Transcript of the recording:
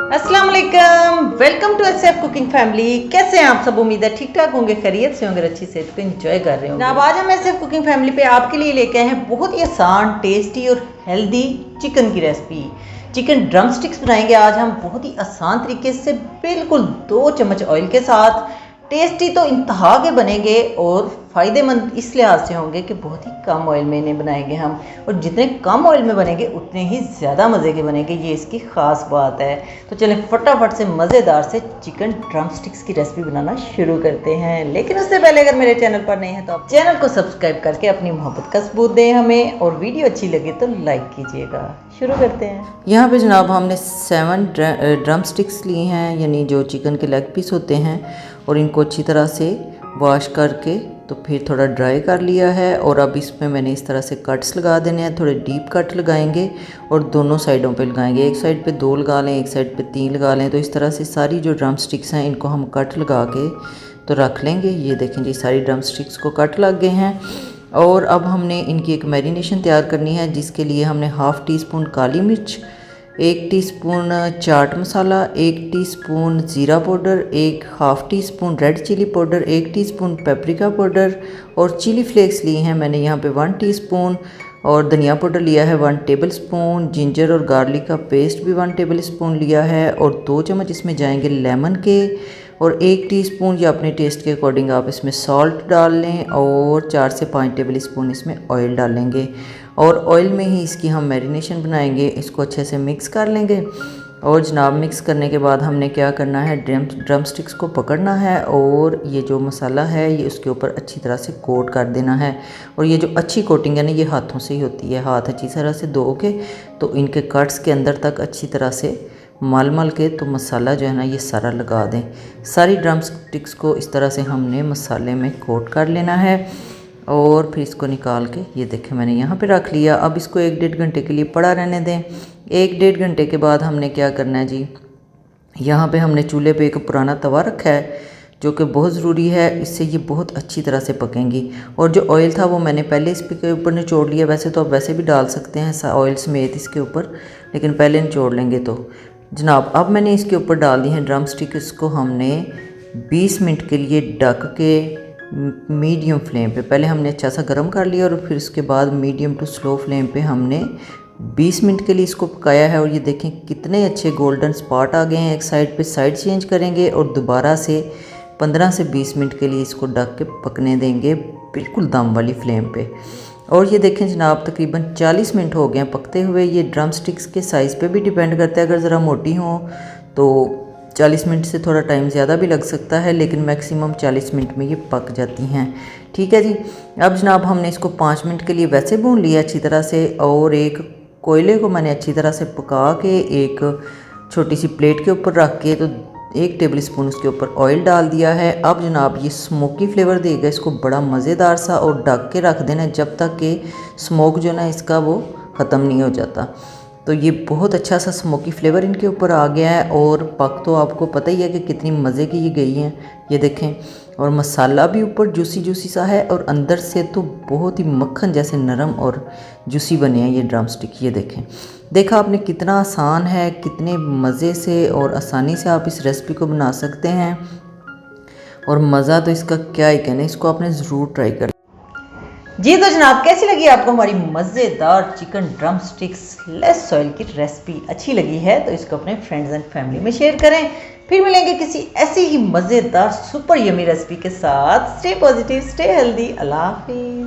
अस्सलाम वालेकुम, welcome to SF cooking family. कैसे हैं आप सब? उम्मीद है ठीक ठाक होंगे, खैरियत से होंगे, अच्छी सेहत को एंजॉय कर रहे होंगे। अब आज हम एसएफ कुकिंग फैमिली पे आपके लिए लेके आए हैं बहुत ही आसान, टेस्टी और हेल्दी चिकन की रेसिपी। चिकन ड्रम स्टिक्स बनाएंगे आज हम बहुत ही आसान तरीके से, बिल्कुल 2 चम्मच ऑयल के साथ। टेस्टी तो इंतहा के बनेंगे और फ़ायदेमंद इस लिहाज से होंगे कि बहुत ही कम ऑयल में इन्हें बनाएंगे हम, और जितने कम ऑयल में बनेंगे उतने ही ज़्यादा मज़े के बनेंगे, ये इसकी ख़ास बात है। तो चलें फटाफट से मज़ेदार से चिकन ड्रम स्टिक्स की रेसिपी बनाना शुरू करते हैं। लेकिन उससे पहले अगर मेरे चैनल पर नए हैं तो आप चैनल को सब्सक्राइब करके अपनी मोहब्बत का सबूत दें हमें, और वीडियो अच्छी लगे तो लाइक कीजिएगा। शुरू करते हैं। यहाँ पे जनाब हमने 7 ड्रम स्टिक्स लिए हैं, यानी जो चिकन के लेग पीस होते हैं, और इनको अच्छी तरह से वॉश करके तो फिर थोड़ा ड्राई कर लिया है। और अब इसमें मैंने इस तरह से कट्स लगा देने हैं, थोड़े डीप कट लगाएंगे और दोनों साइडों पे लगाएंगे। एक साइड पे 2 लगा लें, एक साइड पे 3 लगा लें। तो इस तरह से सारी जो ड्रम स्टिक्स हैं इनको हम कट लगा के तो रख लेंगे। ये देखें जी, सारी ड्रम स्टिक्स को कट लग गए हैं। और अब हमने इनकी एक मैरिनेशन तैयार करनी है, जिसके लिए हमने हाफ़ टी स्पून काली मिर्च, 1 टीस्पून चाट मसाला, 1 टीस्पून ज़ीरा powder, 1 half teaspoon red chilli powder, 1 teaspoon paprika powder और चिली फ्लेक्स लिए हैं मैंने यहाँ पे 1 टीस्पून, और धनिया पाउडर लिया है 1 टेबलस्पून, जिंजर और गार्लिक का पेस्ट भी 1 टेबलस्पून लिया है, और 2 चम्मच इसमें जाएंगे लेमन के, और 1 टीस्पून या अपने टेस्ट के अकॉर्डिंग आप इसमें सॉल्ट डाल लें, और 4 से 5 टेबलस्पून इसमें ऑयल डालेंगे। और ऑयल में ही इसकी हम मैरिनेशन बनाएंगे। इसको अच्छे से मिक्स कर लेंगे। और जनाब मिक्स करने के बाद हमने क्या करना है, ड्रम स्टिक्स को पकड़ना है और ये जो मसाला है ये उसके ऊपर अच्छी तरह से कोट कर देना है। और ये जो अच्छी कोटिंग है ना, ये हाथों से ही होती है। हाथ अच्छी तरह से धो के तो इनके कट्स के अंदर तक अच्छी तरह से मल के तो मसाला जो है ना ये सारा लगा दें। सारी ड्रम स्टिक्स को इस तरह से हमने मसाले में कोट कर लेना है, और फिर इसको निकाल के ये देखें मैंने यहाँ पे रख लिया। अब इसको 1-1.5 घंटे के लिए पड़ा रहने दें। 1-1.5 घंटे के बाद हमने क्या करना है जी, यहाँ पे हमने चूल्हे पे एक पुराना तवा रखा है, जो कि बहुत ज़रूरी है, इससे ये बहुत अच्छी तरह से पकेंगी। और जो ऑयल था वो मैंने पहले इसके ऊपर निचोड़ लिया। वैसे तो आप वैसे भी डाल सकते हैं ऑयल समेत इसके ऊपर, लेकिन पहले निचोड़ लेंगे। तो जनाब अब मैंने इसके ऊपर डाल दी है ड्रम स्टिक। इसको हमने 20 मिनट के लिए ढक के मीडियम फ्लेम पे पहले हमने अच्छा सा गर्म कर लिया, और फिर उसके बाद मीडियम टू स्लो फ्लेम पे हमने 20 मिनट के लिए इसको पकाया है। और ये देखें कितने अच्छे गोल्डन स्पॉट आ गए हैं। एक साइड पे साइड चेंज करेंगे और दोबारा से 15 से 20 मिनट के लिए इसको ढक के पकने देंगे, बिल्कुल दम वाली फ्लेम पे। और ये देखें जनाब तकरीबन 40 मिनट हो गए हैं पकते हुए। ये ड्रम स्टिक्स के साइज़ पे भी डिपेंड करता है, अगर ज़रा मोटी हो तो 40 मिनट से थोड़ा टाइम ज़्यादा भी लग सकता है, लेकिन मैक्सिमम 40 मिनट में ये पक जाती हैं। ठीक है जी। अब जनाब हमने इसको 5 मिनट के लिए वैसे भून लिया अच्छी तरह से, और एक कोयले को मैंने अच्छी तरह से पका के एक छोटी सी प्लेट के ऊपर रख के तो 1 टेबलस्पून उसके ऊपर ऑयल डाल दिया है। अब जनाब ये स्मोकी फ्लेवर देगा इसको बड़ा मज़ेदार सा, और ढक के रख देना जब तक कि स्मोक जो ना इसका वो ख़त्म नहीं हो जाता। तो ये बहुत अच्छा सा स्मोकी फ्लेवर इनके ऊपर आ गया है, और पक तो आपको पता ही है कि कितनी मज़े की ये गई हैं। ये देखें, और मसाला भी ऊपर जूसी जूसी सा है, और अंदर से तो बहुत ही मक्खन जैसे नरम और जूसी बने हैं ये ड्रम स्टिक। ये देखें, देखा आपने कितना आसान है, कितने मज़े से और आसानी से आप इस रेसिपी को बना सकते हैं, और मज़ा तो इसका क्या ही कहना, इसको आपने ज़रूर ट्राई कर। जी तो जनाब कैसी लगी आपको हमारी मज़ेदार chicken drum sticks less oil की रेसिपी? अच्छी लगी है तो इसको अपने फ्रेंड्स एंड फैमिली में शेयर करें। फिर मिलेंगे किसी ऐसी ही मज़ेदार सुपर यमी रेसिपी के साथ। Stay positive, stay healthy. अल्लाह हाफिज़।